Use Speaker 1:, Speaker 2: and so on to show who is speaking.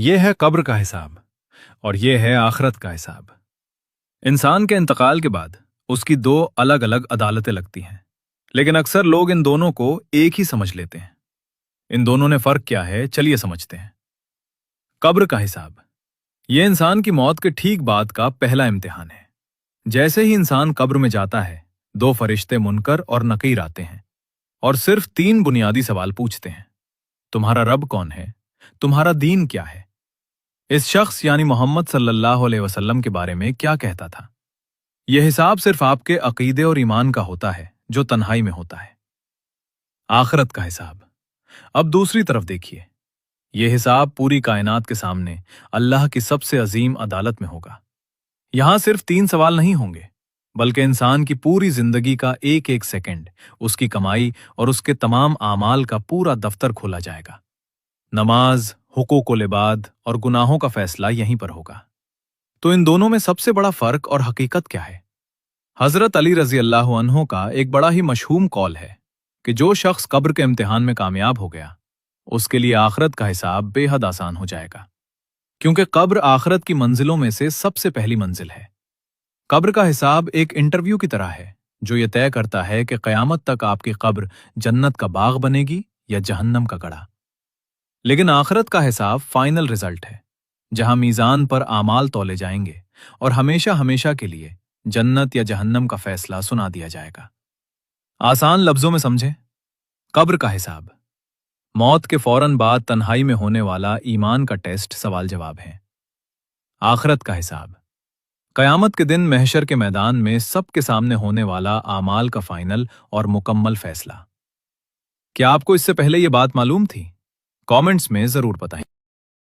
Speaker 1: یہ ہے قبر کا حساب اور یہ ہے آخرت کا حساب۔ انسان کے انتقال کے بعد اس کی دو الگ الگ عدالتیں لگتی ہیں، لیکن اکثر لوگ ان دونوں کو ایک ہی سمجھ لیتے ہیں۔ ان دونوں میں فرق کیا ہے، چلیے سمجھتے ہیں۔ قبر کا حساب یہ انسان کی موت کے ٹھیک بعد کا پہلا امتحان ہے۔ جیسے ہی انسان قبر میں جاتا ہے، دو فرشتے منکر اور نکیر آتے ہیں اور صرف 3 بنیادی سوال پوچھتے ہیں۔ تمہارا رب کون ہے؟ تمہارا دین کیا ہے؟ اس شخص یعنی محمد صلی اللہ علیہ وسلم کے بارے میں کیا کہتا تھا؟ یہ حساب صرف آپ کے عقیدے اور ایمان کا ہوتا ہے جو تنہائی میں ہوتا ہے۔ آخرت کا حساب اب دوسری طرف دیکھیے۔ یہ حساب پوری کائنات کے سامنے اللہ کی سب سے عظیم عدالت میں ہوگا۔ یہاں صرف 3 سوال نہیں ہوں گے، بلکہ انسان کی پوری زندگی کا ایک ایک سیکنڈ، اس کی کمائی اور اس کے تمام اعمال کا پورا دفتر کھولا جائے گا۔ نماز، حقوق العباد اور گناہوں کا فیصلہ یہیں پر ہوگا۔ تو ان دونوں میں سب سے بڑا فرق اور حقیقت کیا ہے؟ حضرت علی رضی اللہ عنہ کا ایک بڑا ہی مشہور قول ہے کہ جو شخص قبر کے امتحان میں کامیاب ہو گیا، اس کے لیے آخرت کا حساب بے حد آسان ہو جائے گا، کیونکہ قبر آخرت کی منزلوں میں سے سب سے پہلی منزل ہے۔ قبر کا حساب ایک انٹرویو کی طرح ہے جو یہ طے کرتا ہے کہ قیامت تک آپ کی قبر جنت کا باغ بنے گی یا جہنم کا گڑھا۔ لیکن آخرت کا حساب فائنل رزلٹ ہے، جہاں میزان پر اعمال تولے جائیں گے اور ہمیشہ ہمیشہ کے لیے جنت یا جہنم کا فیصلہ سنا دیا جائے گا۔ آسان لفظوں میں سمجھیں۔ قبر کا حساب موت کے فوراً بعد تنہائی میں ہونے والا ایمان کا ٹیسٹ، سوال جواب ہے۔ آخرت کا حساب قیامت کے دن محشر کے میدان میں سب کے سامنے ہونے والا اعمال کا فائنل اور مکمل فیصلہ۔ کیا آپ کو اس سے پہلے یہ بات معلوم تھی؟ کامنٹس میں ضرور بتائیں۔